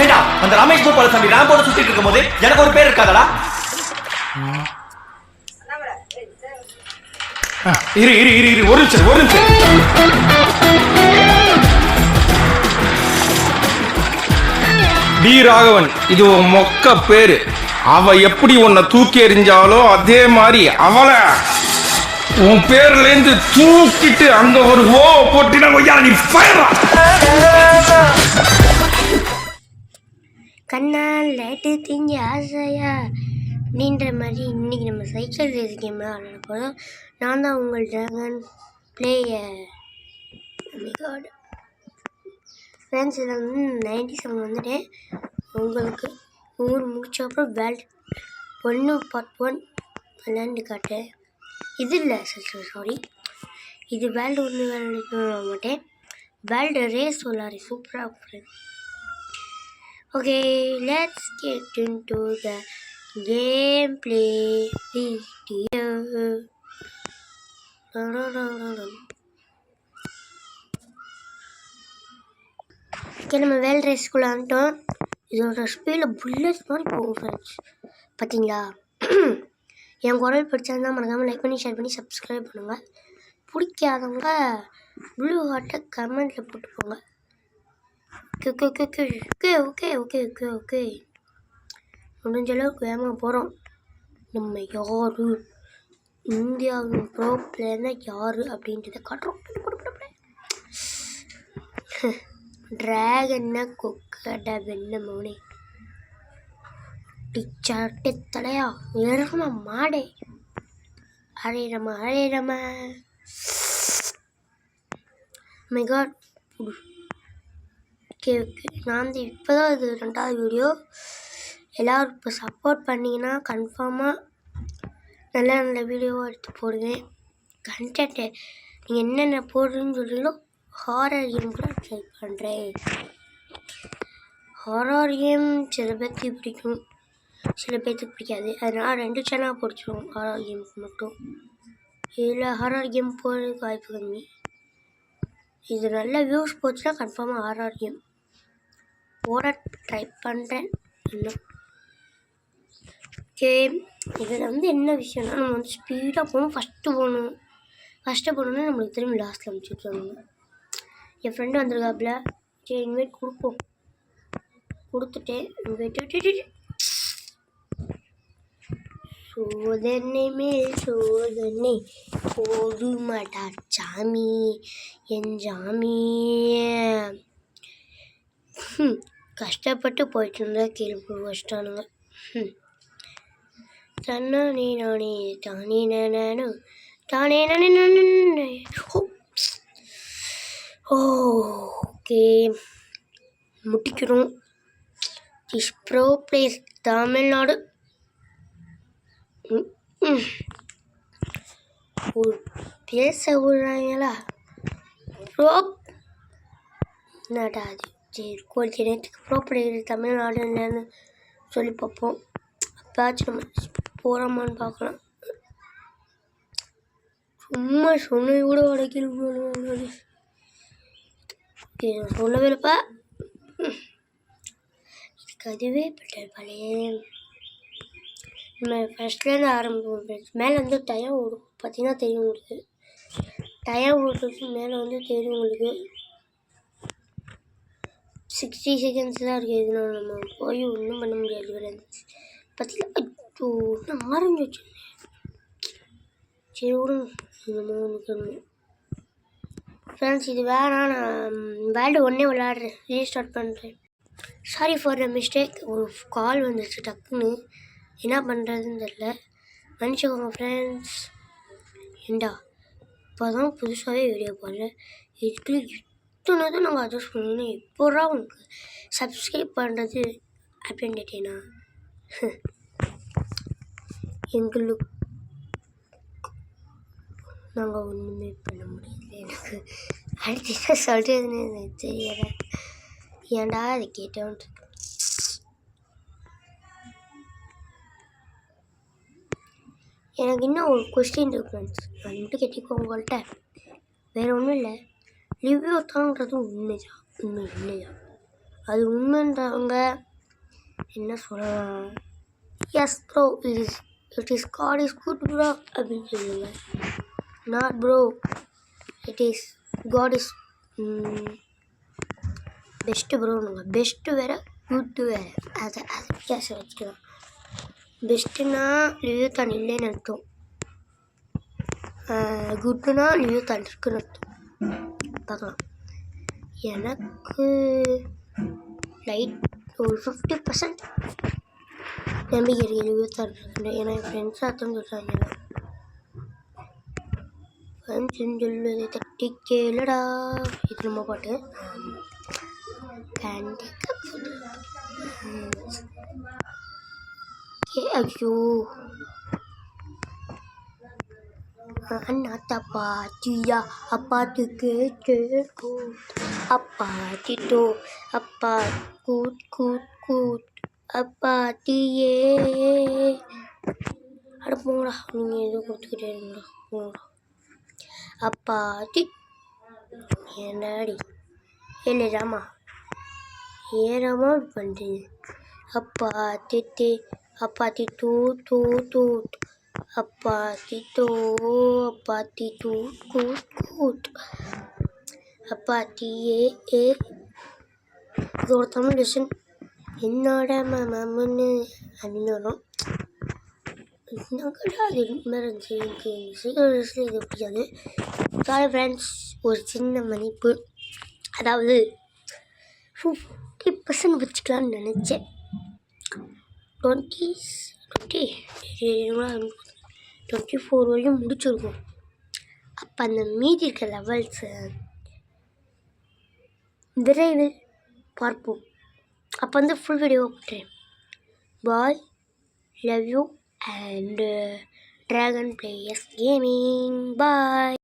ஏண்டா அந்த ரமேஷ் கோபால சாமி ராம்போட சுத்திட்டு இருக்கும் போது எனக்கு ஒரு பேர் இருக்காதடா? இரு இரு இரு இரு ஒரு நிமிஷம் ஒரு நிமிஷம். டி ராகவன், இது உன் மொக்க பேரு. அவ எப்படி உன்னை தூக்கி எறிஞ்சாலோ அதே மாதிரி அவளை உன் பேர்ல இருந்து தூக்கிட்டு அங்க ஒரு ஓ போட்டினா நீ கண்ணால் லைட்டு திங்கி ஆசையா அப்படின்ற மாதிரி இன்றைக்கி நம்ம சைக்கிள் ரேஸ் கேம் விளையாட போகிறோம். நான் தான் உங்கள் ட்ராகன் பிளேயர். ஃப்ரெண்ட்ஸ், இதில் வந்து 97 வந்துட்டேன். உங்களுக்கு ஊர் முடிச்ச அப்புறம் வேல்டு 1 பார்ட் 1 விளையாண்டு காட்டேன். இது இல்லை சாரி, இது வேல்டு 1 விளையாட மாட்டேன். வேல்டு ரேஸ் விளையாடி சூப்பராக friends. Okay, let's get into the gameplay video. Okay, நம்ம வேல் ரேஸ்க்குள்ளே வந்துட்டோம். இதோட ஸ்பீடில் புல்லட்ஸ் மாதிரி போகும் ஃப்ரெண்ட்ஸ். பார்த்தீங்களா? என் குரல் பிடிச்சிருந்தா மறக்காமல் லைக் பண்ணி ஷேர் பண்ணி சப்ஸ்கிரைப் பண்ணுங்கள். பிடிக்காதவங்க ப்ளூ ஹார்ட்டை கமெண்ட்டில் போட்டு போங்க. ஓகே முடிஞ்ச அளவுக்கு வேகமாக போகிறோம். நம்ம யார், இந்தியாவின் ப்ரோ பிளேயர்னா யார் அப்படின்றத காட்டுறோம். ட்ராகன்னா கொக்கடா வெண்ண மௌனே டிச்சாட்டு தலையா வேறமா மாடே அரேரமா மை காட். ஓகே நான் வந்து இப்போ தான் இது 2வது வீடியோ. எல்லோரும் இப்போ சப்போர்ட் பண்ணிங்கன்னா கன்ஃபார்மாக நல்ல வீடியோவாக எடுத்து போடுவேன். கண்டென்ட்டு நீங்கள் என்னென்ன போடுறீன்னு சொல்கிறீங்களோ ஹாரர் கேம் கூட ட்ரை பண்ணுறேன். ஹாரர் கேம் சில பேர்த்துக்கு பிடிக்கும், சில பேர்த்துக்கு பிடிக்காது. அதனால் 2 சேனல் பிடிச்சிடும் ஹாரர் கேமுக்கு மட்டும். இதில் ஹாரர் கேம் போடுறதுக்கு வாய்ப்பு கம்மி. இது நல்ல வியூஸ் போச்சுன்னா கன்ஃபார்மாக ஹாரர் கேம் போட ட்ரை பண்ணுறேன். இன்னும் ஓகே, இதில் வந்து என்ன விஷயம்னா நம்ம வந்து ஸ்பீடாக போகணும். ஃபஸ்ட்டு போகணுன்னா நம்மளுக்கு திரும்பி லாஸ்ட்டில் அனுப்பிச்சுட்ருவாங்க. என் ஃப்ரெண்டு வந்திருக்காப்புல, சரி இனிமேல் கொடுப்போம். கொடுத்துட்டேன். சோதனை மேல் சோதனை போது மாட்டா சாமி என் சாமி. கஷ்டப்பட்டு போயிட்டு இருந்தா கேள்வி வச்சிட்டானுங்க. தன்னானே நானே தானே நானும் தானே நானே. ஓகே முடிக்கிறோம். This bro place Tamil Nadu. ஒரு பேச விடுறாங்களா ப்ரோ என்னடா அது? சரி கோடி நேரத்துக்கு ப்ரோ பிளேயர் தமிழ்நாடு என்னன்னு சொல்லி பார்ப்போம். அப்பாச்சும் நம்ம போகிறோமான்னு பார்க்கலாம். சும்மா சொன்னது கூட உடைக்கல் சொல்லவே இல்லைப்பா. இதுக்கு அதுவே பெட்டர் பழைய நம்ம ஃபஸ்ட்லேருந்து ஆரம்பிப்போம். மேலே வந்து டயம் ஓடும் பார்த்தீங்கன்னா தெரியும் உங்களுக்கு. டயம் ஓடுறது மேலே வந்து தெரியும் உங்களுக்கு. 60 செகண்ட்ஸ் தான் இருக்குது. இதனால் நம்ம போய் ஒன்றும் பண்ண முடியாது. பார்த்தீங்கன்னா நான் ஆரஞ்சு வச்சுருந்தேன். சரி விடுங்க, நம்ம ஃப்ரெண்ட்ஸ் இது வேணாம். நான் வேல்டு 1 விளையாடுறேன், ரீஸ்டார்ட் பண்ணுறேன். Sorry for the mistake. ஒரு கால் வந்துச்சு டக்குன்னு, என்ன பண்ணுறதுன்னு தெரில, மன்னிச்சுக்கோங்க ஃப்ரெண்ட்ஸ். ஏண்டா இப்போ தான் புதுசாகவே வீடியோ போடுறேன். இதுக்கு இத்தனை தான் நாங்கள் அட்ஜஸ்ட் பண்ணணும். எப்போரா உங்களுக்கு சப்ஸ்கிரைப் பண்ணுறது அப்படின்னு கேட்டேன்னா எங்களுக்கு நாங்கள் ஒன்றுமே பண்ண முடியல. எனக்கு அடுத்து என்ன சொல்கிறதுன்னு எனக்கு தெரியல. ஏன்டா அதை கேட்டோன்ட்டு. எனக்கு இன்னும் ஒரு கொஸ்டின் இருக்கு ஃப்ரெண்ட்ஸ், நான் மட்டும் கேட்டிப்போ உங்கள்கிட்ட. வேறு ஒன்றும் இல்லை, ரிவ்யூ தாங்கிறது உண்மை இல்லையா? அது உண்மைன்றவங்க என்ன சொல்லலாம், yes bro it is God is good bro அப்படின்னு சொல்லுங்க. Not bro it is God is best ப்ரோனுங்க. பெஸ்ட்டு வேறு குட்டு வேறு, அதை வித்தியாசம் வச்சுக்கலாம். பெஸ்ட்டுனா லியோதான் இல்லைன்னு அர்த்தம், குட்டுனா லியோதான் இருக்குன்னு அர்த்தம். பார்க்கலாம். எனக்கு லைட் ஒரு 50% நம்பிக்கை இருக்குது லியோதான் இருக்குன்னு. ஏன்னா என் ஃப்ரெண்ட்ஸ் அர்த்தம் சொல்கிறாங்க. ஃப்ரெண்ட்ஸ்ன்னு சொல்லுது தட்டி கேளடா, இது நம்ம பாட்டு. ஐயோ அண்ணா தப்பாத்தியா அப்பாத்துக்கு கேட்கும் அப்பாத்திட்டோ அப்பா கூட் கூட் கூட் அப்பாத்தியே. அட போங்கடா, நீங்கள் எதுவும் கொடுத்துக்கிட்டே இருங்கடா, போங்கடா. அப்பாத்தி என்னடி இல்லை ராமா, ஏறாமா பண்ணுறீங்க. அப்பாத்தி அப்பாத்தி two two dude அப்பாத்தி two அப்பாத்தி two கூட் கூட் அப்பாத்தி ஏ. இதோட தமிழ் லெசன் என்னோட மம்முன்னு அப்படின்னு வரும். அது மாதிரி இருந்துச்சு. எனக்கு சீக்கிரம் இது பிடிக்காது. சாரி ஃப்ரெண்ட்ஸ், ஒரு சின்ன மன்னிப்பு. அதாவது 50% வச்சுக்கலான்னு நினச்சேன். 24 வரையும் முடிச்சிருக்கோம். அப்போ அந்த மீதி இருக்க லெவல்ஸை விரைவில் பார்ப்போம். அப்போ வந்து ஃபுல் வீடியோ போட்டுறேன். Bye, love you and dragon players gaming. Bye.